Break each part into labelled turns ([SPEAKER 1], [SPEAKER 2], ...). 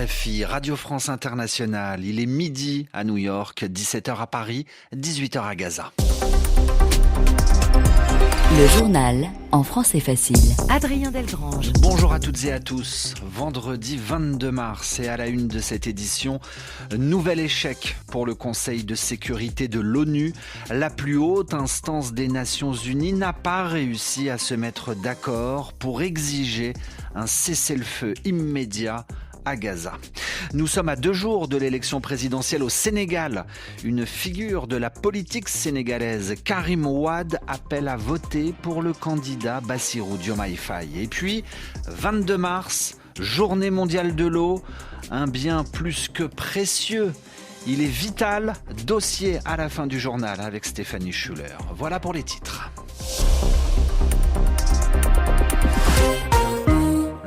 [SPEAKER 1] RFI, Radio France Internationale. Il est midi à New York, 17h à Paris, 18h à Gaza.
[SPEAKER 2] Le journal en français facile. Adrien Delgrange.
[SPEAKER 1] Bonjour à toutes et à tous. Vendredi 22 mars et à la une de cette édition, nouvel échec pour le Conseil de sécurité de l'ONU. La plus haute instance des Nations Unies n'a pas réussi à se mettre d'accord pour exiger un cessez-le-feu immédiat à Gaza. Nous sommes à 2 jours de l'élection présidentielle au Sénégal. Une figure de la politique sénégalaise, Karim Wade, appelle à voter pour le candidat Bassirou Diomaye Faye. Et puis, 22 mars, journée mondiale de l'eau, un bien plus que précieux. Il est vital, dossier à la fin du journal avec Stéphanie Schuller. Voilà pour les titres.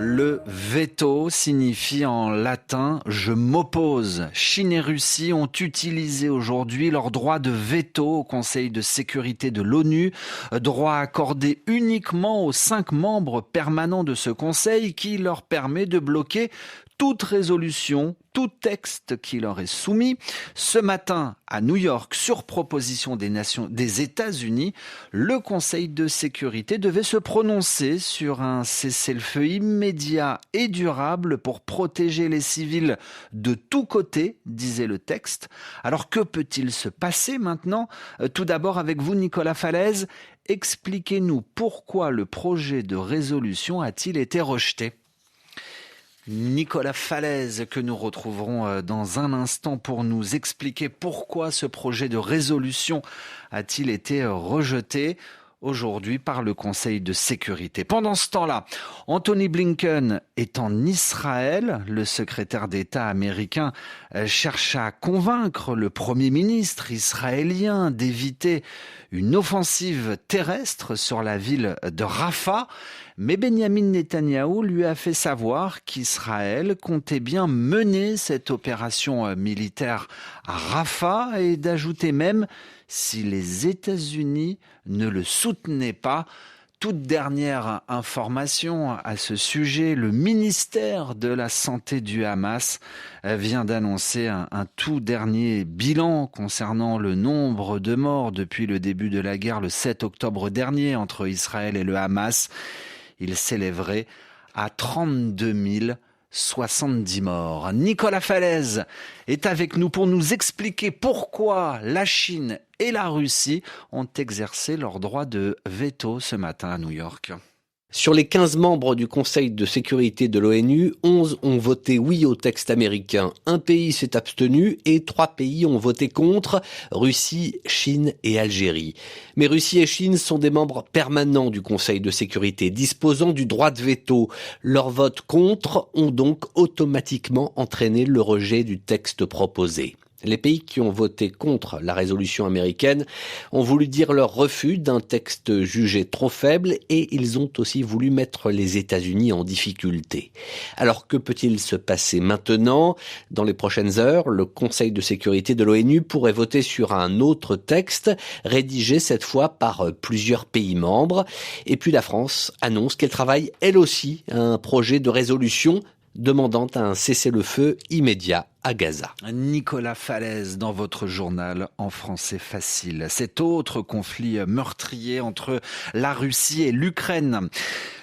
[SPEAKER 1] Le veto signifie en latin « je m'oppose ». Chine et Russie ont utilisé aujourd'hui leur droit de veto au Conseil de sécurité de l'ONU, droit accordé uniquement aux 5 membres permanents de ce Conseil qui leur permet de bloquer toute résolution, tout texte qui leur est soumis. Ce matin, à New York, sur proposition des États-Unis, le Conseil de sécurité devait se prononcer sur un cessez-le-feu immédiat et durable pour protéger les civils de tous côtés, disait le texte. Alors que peut-il se passer maintenant ? Tout d'abord avec vous, Nicolas Falaise, expliquez-nous pourquoi le projet de résolution a-t-il été rejeté ? Nicolas Falaise, que nous retrouverons dans un instant pour nous expliquer pourquoi ce projet de résolution a-t-il été rejeté aujourd'hui par le Conseil de sécurité. Pendant ce temps-là, Anthony Blinken est en Israël. Le secrétaire d'État américain cherche à convaincre le Premier ministre israélien d'éviter une offensive terrestre sur la ville de Rafah. Mais Benjamin Netanyahou lui a fait savoir qu'Israël comptait bien mener cette opération militaire à Rafah et d'ajouter même si les États-Unis ne le soutenaient pas. Toute dernière information à ce sujet, le ministère de la Santé du Hamas vient d'annoncer un tout dernier bilan concernant le nombre de morts depuis le début de la guerre le 7 octobre dernier entre Israël et le Hamas. Il s'élèverait à 32 070 morts. Nicolas Falaise est avec nous pour nous expliquer pourquoi la Chine et la Russie ont exercé leur droit de veto ce matin à New York.
[SPEAKER 3] Sur les 15 membres du Conseil de sécurité de l'ONU, 11 ont voté oui au texte américain. Un pays s'est abstenu et 3 pays ont voté contre, Russie, Chine et Algérie. Mais Russie et Chine sont des membres permanents du Conseil de sécurité, disposant du droit de veto. Leurs votes contre ont donc automatiquement entraîné le rejet du texte proposé. Les pays qui ont voté contre la résolution américaine ont voulu dire leur refus d'un texte jugé trop faible et ils ont aussi voulu mettre les États-Unis en difficulté. Alors que peut-il se passer maintenant ? Dans les prochaines heures, le Conseil de sécurité de l'ONU pourrait voter sur un autre texte, rédigé cette fois par plusieurs pays membres. Et puis la France annonce qu'elle travaille elle aussi à un projet de résolution demandant un cessez-le-feu immédiat à Gaza.
[SPEAKER 1] Nicolas Falaise dans votre journal en français facile. Cet autre conflit meurtrier entre la Russie et l'Ukraine.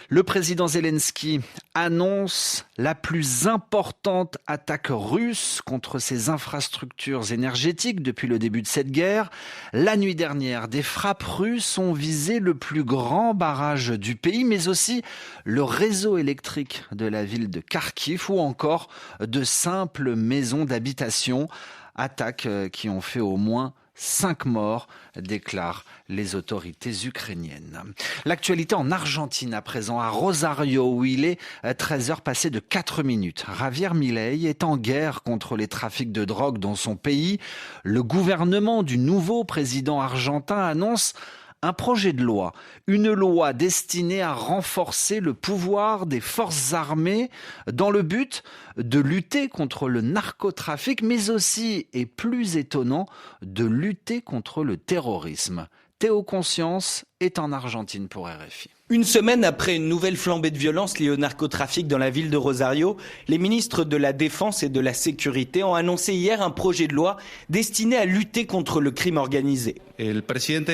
[SPEAKER 1] Le président Zelensky annonce la plus importante attaque russe contre ses infrastructures énergétiques depuis le début de cette guerre. La nuit dernière, des frappes russes ont visé le plus grand barrage du pays, mais aussi le réseau électrique de la ville de Kharkiv ou encore de simples maisons d'habitation. Attaques qui ont fait au moins 5 morts, déclarent les autorités ukrainiennes. L'actualité en Argentine à présent, à Rosario, où il est 13h passé de 4 minutes. Javier Milei est en guerre contre les trafics de drogue dans son pays. Le gouvernement du nouveau président argentin annonce un projet de loi, une loi destinée à renforcer le pouvoir des forces armées dans le but de lutter contre le narcotrafic, mais aussi, et plus étonnant, de lutter contre le terrorisme. Théo Conscience est en Argentine pour RFI.
[SPEAKER 4] Une semaine après une nouvelle flambée de violence liée au narcotrafic dans la ville de Rosario, les ministres de la Défense et de la Sécurité ont annoncé hier un projet de loi destiné à lutter contre le crime organisé.
[SPEAKER 5] Le président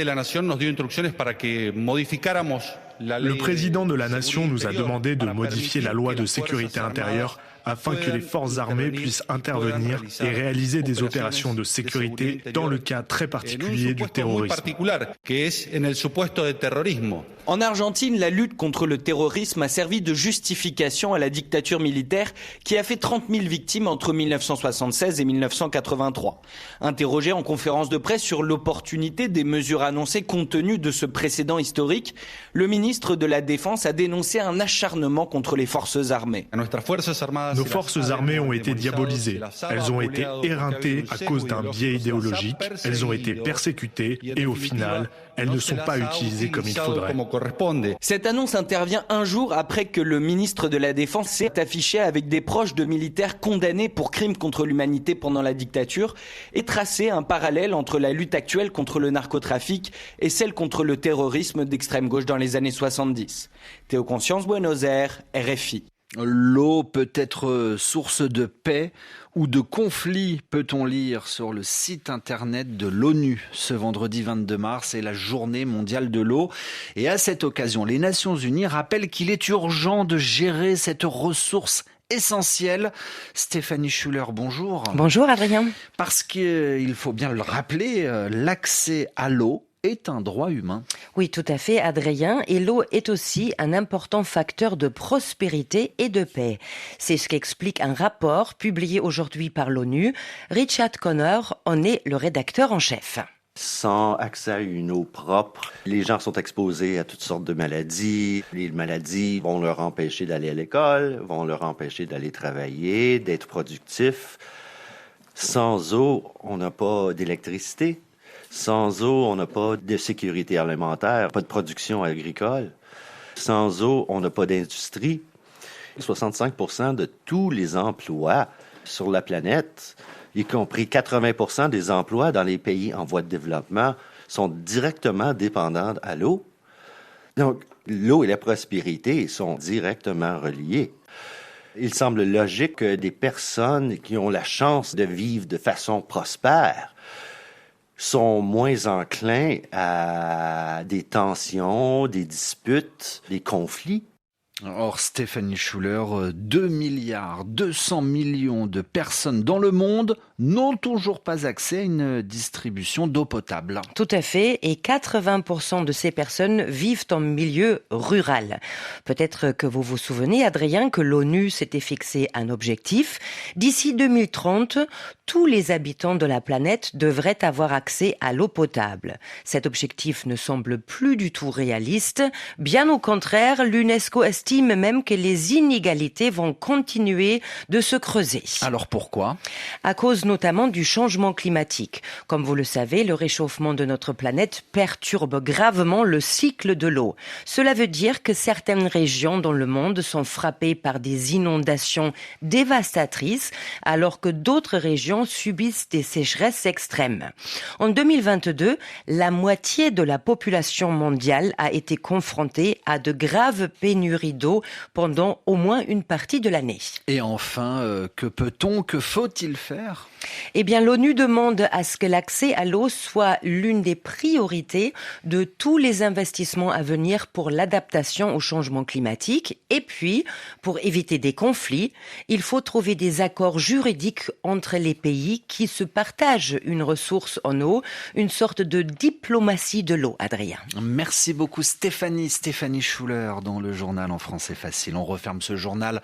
[SPEAKER 5] de la Nation nous a demandé de modifier la loi de sécurité intérieure afin que les forces armées puissent intervenir et réaliser des opérations de sécurité dans le cas très particulier du terrorisme.
[SPEAKER 4] En Argentine, la lutte contre le terrorisme a servi de justification à la dictature militaire qui a fait 30 000 victimes entre 1976 et 1983. Interrogé en conférence de presse sur l'opportunité des mesures annoncées compte tenu de ce précédent historique, le ministre de la Défense a dénoncé un acharnement contre les forces armées.
[SPEAKER 5] Nos forces armées ont été diabolisées. Elles ont été éreintées à cause d'un biais idéologique. Elles ont été persécutées et au final, elles ne sont pas utilisées comme il faudrait.
[SPEAKER 4] Cette annonce intervient un jour après que le ministre de la Défense s'est affiché avec des proches de militaires condamnés pour crimes contre l'humanité pendant la dictature et tracé un parallèle entre la lutte actuelle contre le narcotrafic et celle contre le terrorisme d'extrême gauche dans les années 70. Théo Conscience, Buenos Aires, RFI.
[SPEAKER 1] L'eau peut être source de paix ou de conflit, peut-on lire sur le site internet de l'ONU. Ce vendredi 22 mars est la journée mondiale de l'eau. Et à cette occasion, les Nations Unies rappellent qu'il est urgent de gérer cette ressource essentielle. Stéphanie Schuller, bonjour.
[SPEAKER 6] Bonjour Adrien.
[SPEAKER 1] Parce qu'il faut bien le rappeler, l'accès à l'eau est un droit humain.
[SPEAKER 6] Oui, tout à fait, Adrien. Et l'eau est aussi un important facteur de prospérité et de paix. C'est ce qu'explique un rapport publié aujourd'hui par l'ONU. Richard Connor en est le rédacteur en chef.
[SPEAKER 7] Sans accès à une eau propre, les gens sont exposés à toutes sortes de maladies. Les maladies vont leur empêcher d'aller à l'école, vont leur empêcher d'aller travailler, d'être productifs. Sans eau, on n'a pas d'électricité. Sans eau, on n'a pas de sécurité alimentaire, pas de production agricole. Sans eau, on n'a pas d'industrie. 65% de tous les emplois sur la planète, y compris 80% des emplois dans les pays en voie de développement, sont directement dépendants à l'eau. Donc, l'eau et la prospérité sont directement reliées. Il semble logique que des personnes qui ont la chance de vivre de façon prospère sont moins enclins à des tensions, des disputes, des conflits.
[SPEAKER 1] Or, Stéphanie Schuller, 2 milliards 200 millions de personnes dans le monde n'ont toujours pas accès à une distribution d'eau potable.
[SPEAKER 6] Tout à fait, et 80% de ces personnes vivent en milieu rural. Peut-être que vous vous souvenez, Adrien, que l'ONU s'était fixé un objectif. D'ici 2030, tous les habitants de la planète devraient avoir accès à l'eau potable. Cet objectif ne semble plus du tout réaliste. Bien au contraire, l'UNESCO estime même que les inégalités vont continuer de se creuser.
[SPEAKER 1] Alors pourquoi ?
[SPEAKER 6] À cause notamment du changement climatique. Comme vous le savez, le réchauffement de notre planète perturbe gravement le cycle de l'eau. Cela veut dire que certaines régions dans le monde sont frappées par des inondations dévastatrices, alors que d'autres régions subissent des sécheresses extrêmes. En 2022, la moitié de la population mondiale a été confrontée à de graves pénuries d'eau pendant au moins une partie de l'année.
[SPEAKER 1] Et enfin, que faut-il faire ?
[SPEAKER 6] Eh bien, l'ONU demande à ce que l'accès à l'eau soit l'une des priorités de tous les investissements à venir pour l'adaptation au changement climatique. Et puis, pour éviter des conflits, il faut trouver des accords juridiques entre les pays qui se partagent une ressource en eau, une sorte de diplomatie de l'eau, Adrien.
[SPEAKER 1] Merci beaucoup Stéphanie Schuller dans le journal En français facile. On referme ce journal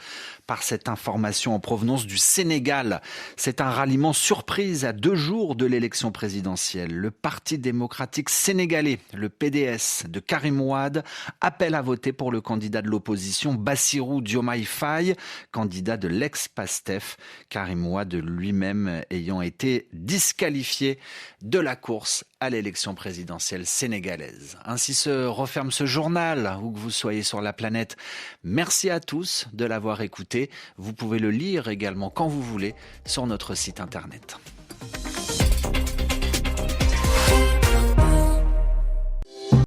[SPEAKER 1] par cette information en provenance du Sénégal. C'est un ralliement surprise à 2 jours de l'élection présidentielle. Le Parti démocratique sénégalais, le PDS de Karim Wade, appelle à voter pour le candidat de l'opposition Bassirou Diomaye Faye, candidat de l'ex-PASTEF, Karim Wade lui-même ayant été disqualifié de la course à l'élection présidentielle sénégalaise. Ainsi se referme ce journal, où que vous soyez sur la planète. Merci à tous de l'avoir écouté. Vous pouvez le lire également quand vous voulez sur notre site internet.